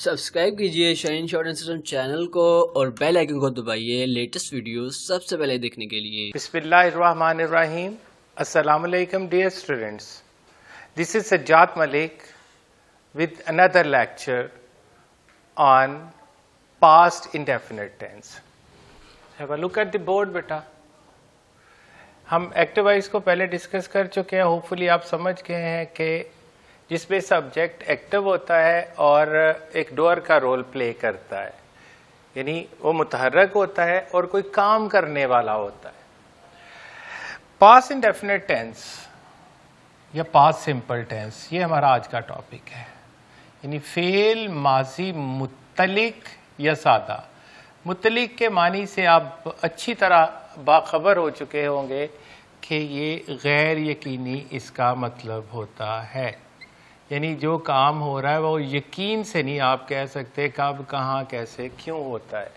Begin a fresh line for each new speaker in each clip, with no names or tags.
Subscribe कीजिए shine short and system channel को और बेल आइकन को दबाइए लेटेस्ट वीडियो सबसे पहले देखने के लिए।
बिस्मिल्लाहिर्रहमानिर्रहीम। अस्सलाम वालेकुम dear students, this is Sajjad Malik with another lecture on past indefinite tense. Have a look at the board बेटा। हम एक्टिव वॉइस को पहले डिस्कस कर चुके हैं। होपफुली आप समझ गए हैं कि जिसमें सब्जेक्ट एक्टिव होता है और एक डूअर का रोल प्ले करता है, यानी वो मुतहर्रक होता है और कोई काम करने वाला होता है। पास्ट इंडेफिनिट टेंस या पास्ट सिंपल टेंस, ये हमारा आज का टॉपिक है। यानी फेल माजी मुतलिक या सादा। मुतलिक के मानी से आप अच्छी तरह बाखबर हो चुके होंगे कि ये गैर यकीनी इसका मतलब होता है। यानी जो काम हो रहा है वो यकीन से नहीं आप कह सकते कब, कहाँ, कैसे, क्यों होता है।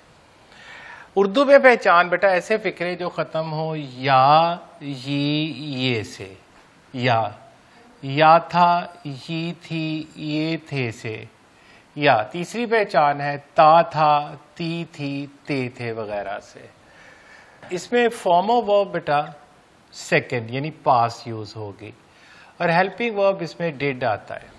उर्दू में पहचान बेटा ऐसे फिक्रे जो ख़त्म हो या, ये से, या था, ही थी, ये थे से। या तीसरी पहचान है ता था, ती थी, ते थे वगैरह से। इसमें फॉर्म ऑफ वर्ब बेटा सेकंड यानी पास यूज होगी और हेल्पिंग वर्ब इसमें डिड आता है।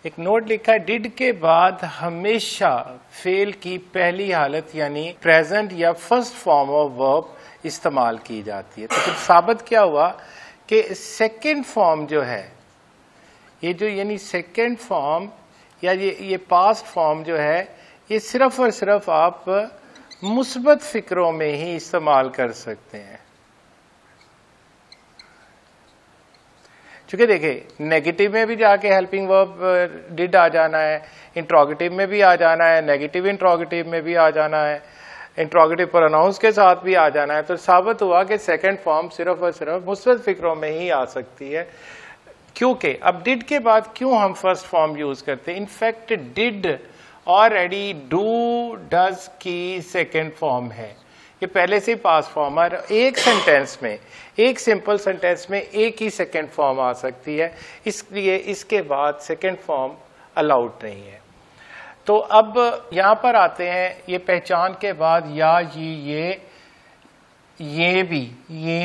एक नोट लिखा है, डिड के बाद हमेशा फेल की पहली हालत यानी प्रेजेंट या फर्स्ट फॉर्म ऑफ वर्ब इस्तेमाल की जाती है। तो फिर साबित क्या हुआ कि सेकंड फॉर्म जो है, ये जो यानी सेकंड फॉर्म या ये पास्ट फॉर्म जो है, ये सिर्फ और सिर्फ आप मुस्बत फिक्रों में ही इस्तेमाल कर सकते हैं। क्योंकि देखिए नेगेटिव में भी जाके हेल्पिंग वर्ब डिड आ जाना है, इंट्रोगेटिव में भी आ जाना है, नेगेटिव इंट्रोगेटिव में भी आ जाना है, इंट्रोगेटिव प्रोनाउंस के साथ भी आ जाना है। तो साबित हुआ कि सेकंड फॉर्म सिर्फ और सिर्फ मुस्बत फिक्रों में ही आ सकती है। क्योंकि अब डिड के बाद क्यों हम फर्स्ट फॉर्म यूज करते हैं? In fact did already do does की सेकंड फॉर्म है, ये पहले से ही पास्ट फॉर्म है। एक सेंटेंस में, एक सिंपल सेंटेंस में एक ही सेकंड फॉर्म आ सकती है, इसलिए इसके बाद सेकंड फॉर्म अलाउड नहीं है। तो अब यहां पर आते हैं, ये पहचान के बाद या, ये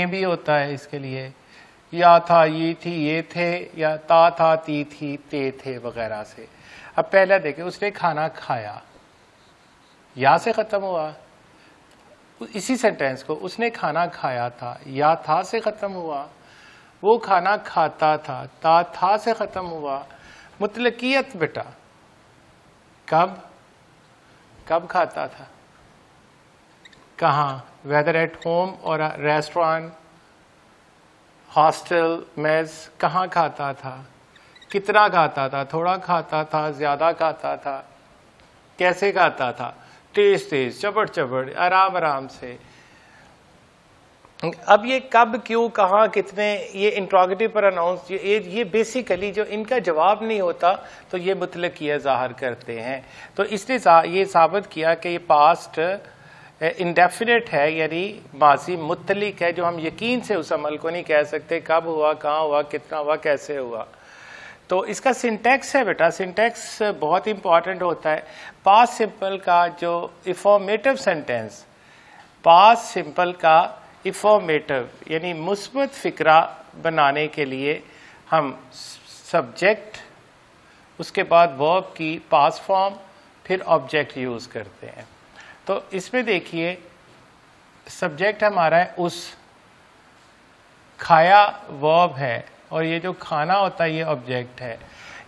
भी होता है इसके लिए। या था, ये थी, ये थे, या ता था, ती थी, ते थे वगैरह से। अब पहले देखें, उसने खाना खाया, या से खत्म हुआ। इसी सेंटेंस को उसने खाना खाया था, या था से खत्म हुआ। वो खाना खाता था, ता था से खत्म हुआ। मुतलकियत बेटा कब खाता था, कहाँ, वेदर एट होम और रेस्टोरेंट, हॉस्टल, मेस, कहाँ खाता था, कितना खाता था, थोड़ा खाता था, ज्यादा खाता था, कैसे खाता था, तेज तेज, चबड़ चबड़, आराम आराम से। अब ये कब, क्यों, कहाँ, कितने, ये इंट्रोगेटिव प्रोनाउंस, ये बेसिकली जो इनका जवाब नहीं होता तो ये मुतलकियत ज़ाहिर करते हैं। तो इसने ये साबित किया कि ये पास्ट इंडेफिनिट है, यानी माजी मुतलिक है, जो हम यकीन से उस अमल को नहीं कह सकते कब हुआ, कहाँ हुआ, कितना हुआ, कैसे हुआ। तो इसका सिंटैक्स है बेटा, सिंटैक्स बहुत इंपॉर्टेंट होता है। पास्ट सिंपल का जो इफॉर्मेटिव सेंटेंस, पास्ट सिंपल का इफॉर्मेटिव यानी मुस्बत फिक्रा बनाने के लिए हम सब्जेक्ट, उसके बाद वर्ब की पास्ट फॉर्म, फिर ऑब्जेक्ट यूज करते हैं। तो इसमें देखिए सब्जेक्ट हमारा है उस, खाया वर्ब है और ये जो खाना होता है ये ऑब्जेक्ट है।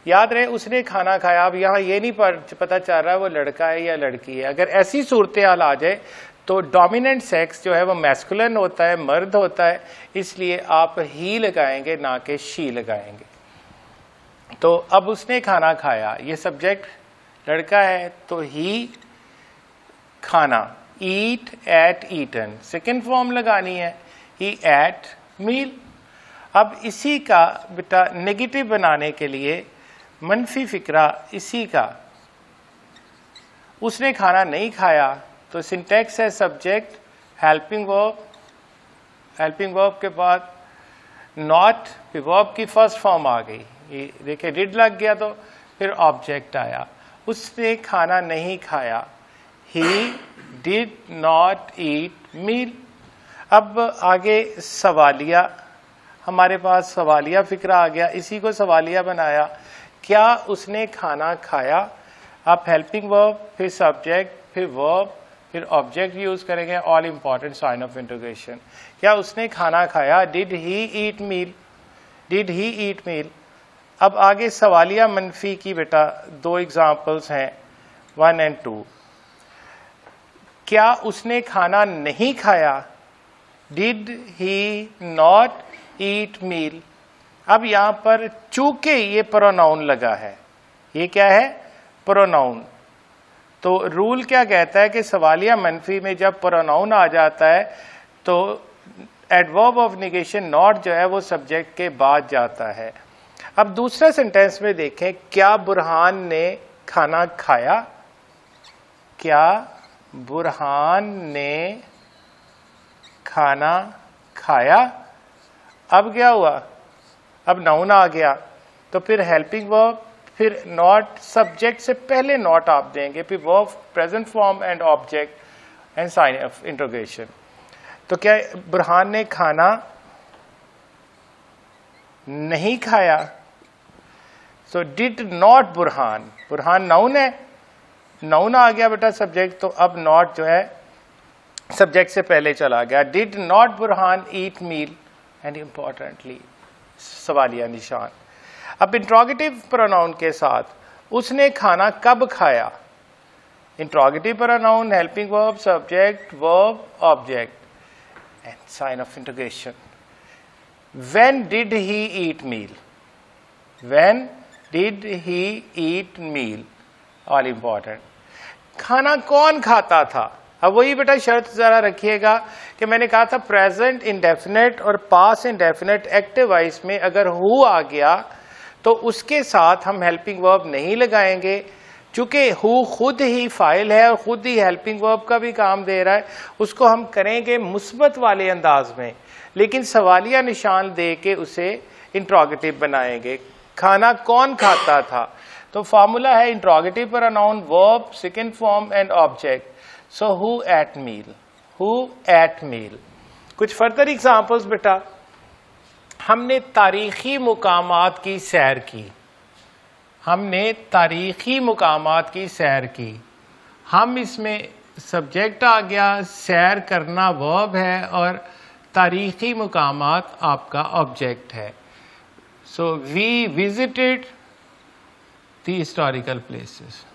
याद रहे उसने खाना खाया। अब यहाँ ये नहीं पता चल रहा है वो लड़का है या लड़की है। अगर ऐसी सूरत हाल आ जाए तो डोमिनेंट सेक्स जो है वो मैस्कुलिन होता है, मर्द होता है, इसलिए आप ही लगाएंगे ना कि शी लगाएंगे। तो अब उसने खाना खाया, ये सब्जेक्ट लड़का है तो ही खाना, ईट, एट, ईटन, सेकेंड फॉर्म लगानी है, ही एट मील। अब इसी का बेटा नेगेटिव बनाने के लिए मनफी फिक्रा इसी का, उसने खाना नहीं खाया, तो सिंटैक्स है सब्जेक्ट, हेल्पिंग वर्ब के बाद नॉट, फिर वर्ब की फर्स्ट फॉर्म आ गई। ये देखिए डिड लग गया तो फिर ऑब्जेक्ट आया उसने खाना नहीं खाया, he did not eat meal. अब आगे सवालिया, हमारे पास सवालिया फिक्रा आ गया, इसी को सवालिया बनाया। क्या उसने खाना खाया? आप हेल्पिंग वर्ब, फिर सब्जेक्ट, फिर वर्ब, फिर ऑब्जेक्ट यूज करेंगे, all important sign of interrogation. क्या उसने खाना खाया? Did he eat meal, did he eat meal. अब आगे सवालिया मनफी की बेटा दो एग्जाम्पल्स हैं, 1 and 2। क्या उसने खाना नहीं खाया? Did he not eat meal. अब यहां पर चूंकि ये प्रोनाउन लगा है, ये क्या है? प्रोनाउन। तो रूल क्या कहता है कि सवालिया मनफी में जब प्रोनाउन आ जाता है तो एडवर्ब ऑफ नेगेशन नॉट जो है वो सब्जेक्ट के बाद जाता है। अब दूसरा सेंटेंस में देखें, क्या बुरहान ने खाना खाया? क्या बुरहान ने खाना खाया? अब क्या हुआ? अब नाउन आ गया, तो फिर हेल्पिंग वर्ब, फिर नॉट, सब्जेक्ट से पहले नॉट आप देंगे, फिर verb, present form and object and sign of interrogation. तो क्या बुरहान ने खाना नहीं खाया? So did not Burhan, Burhan noun है, नाउन आ गया बेटा सब्जेक्ट, तो अब नॉट जो है सब्जेक्ट से पहले चला गया। Did not Burhan eat meal, and importantly सवालिया निशान। अब इंट्रोगेटिव प्रोनाउन के साथ उसने खाना कब खाया? Interrogative pronoun, helping verb, subject, verb, object and sign of interrogation. When did he eat meal, when did he eat meal, all important. खाना कौन खाता था? अब वही बेटा शर्त जरा रखिएगा कि मैंने कहा था प्रेजेंट इंडेफिनेट और पास्ट इंडेफिनेट एक्टिव वॉइस में अगर हु आ गया तो उसके साथ हम हेल्पिंग वर्ब नहीं लगाएंगे, चूंकि हु खुद ही फाइल है और खुद ही हेल्पिंग वर्ब का भी काम दे रहा है, उसको हम करेंगे मुस्बत वाले अंदाज में, लेकिन सवालिया निशान दे के उसे इंट्रोगेटिव बनाएंगे। खाना कौन खाता था? तो फॉर्मूला है interrogative pronoun, verb, second form and object. So who ate meal, who ate meal. कुछ फर्दर एग्जाम्पल्स बेटा, हमने तारीखी मुकामात की सैर की, हमने तारीखी मुकामात की सैर की। हम इसमें सब्जेक्ट आ गया, सैर करना वर्ब है और तारीखी मुकामात आपका ऑब्जेक्ट है। So we visited the historical places.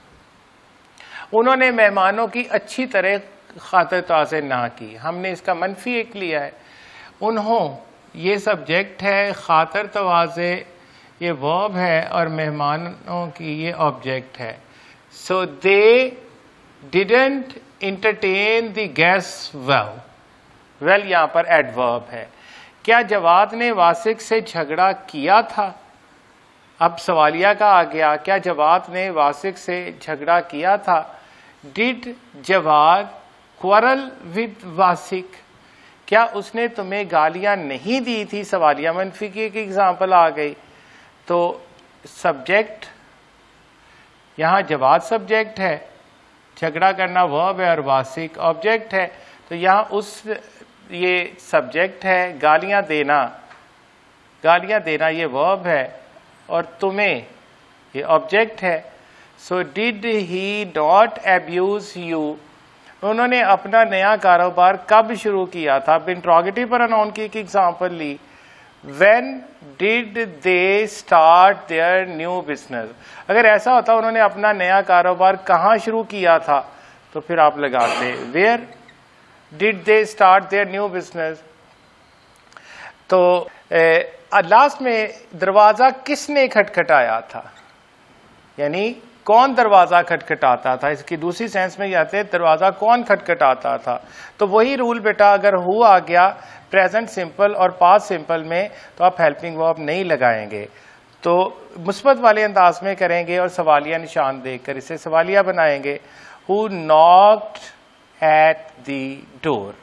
उन्होंने मेहमानों की अच्छी तरह खातिर ताज़े ना की, हमने इसका मनफी एक लिया है। उन्हों ये सब्जेक्ट है, खातिर तवाज़े ये वर्ब है और मेहमानों की ये ऑब्जेक्ट है। So they didn't entertain the guest well, well यहाँ पर एडवर्ब है। क्या जवाद ने वासिक से झगड़ा किया था? अब सवालिया का आ गया, क्या जवाद ने वासिक से झगड़ा किया था? डिड जवाद क्वारल विद वासिक, क्या उसने तुम्हें गालियां नहीं दी थी? सवालिया मनफी की एक एग्जाम्पल आ गई। तो सब्जेक्ट यहाँ जवाद सब्जेक्ट है, झगड़ा करना वर्ब है और वासिक ऑब्जेक्ट है। तो यहाँ उस ये सब्जेक्ट है, गालियां देना ये वर्ब है और तुम्हें ये ऑब्जेक्ट है। So did he not abuse you, उन्होंने अपना नया कारोबार कब शुरू किया था? अब इंट्रोगेटिव प्रोनाउन की एक एग्जांपल ली, when did they start their new business. अगर ऐसा होता उन्होंने अपना नया कारोबार कहाँ शुरू किया था, तो फिर आप लगाते where did they start their new business. तो लास्ट में दरवाजा किसने खटखटाया था, यानी कौन दरवाजा खटखटाता था, इसकी दूसरी सेंस में आते हैं दरवाजा कौन खटखटाता था। तो वही रूल बेटा, अगर हु आ गया प्रेजेंट सिंपल और पास्ट सिंपल में तो आप हेल्पिंग वर्ब नहीं लगाएंगे, तो मुस्बत वाले अंदाज में करेंगे और सवालिया निशान देकर इसे सवालिया बनाएंगे। Who knocked at the door.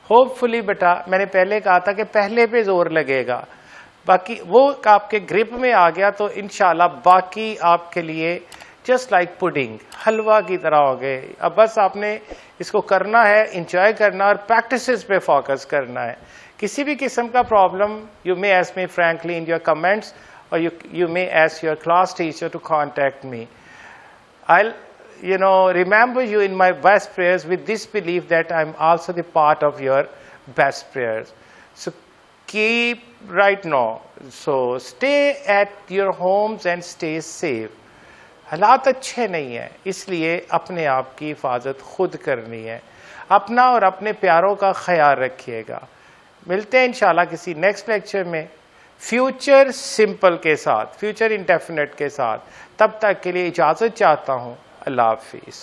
Hopefully बेटा मैंने पहले कहा था कि पहले पे जोर लगेगा, बाकी वो आपके ग्रिप में आ गया तो इंशाल्लाह बाकी आपके लिए जस्ट लाइक पुडिंग, हलवा की तरह हो गए। अब बस आपने इसको करना है, इंजॉय करना और प्रैक्टिसेस पे फोकस करना है। किसी भी किस्म का problem you may ask me frankly in your comments और you may ask your class teacher to contact me. I'll remember you in my best prayers with this belief that I'm also the part of your best prayers. So keep right now. So stay at your homes and stay safe. हालात अच्छे नहीं हैं, इसलिए अपने आप की हिफाजत खुद करनी है। अपना और अपने प्यारों का ख्याल रखिएगा। मिलते हैं इंशाल्लाह किसी नेक्स्ट लेक्चर में फ्यूचर सिंपल के साथ, फ्यूचर इंडेफिनिट के साथ। तब तक के लिए इजाज़त चाहता हूँ। अल्लाह हाफिज़।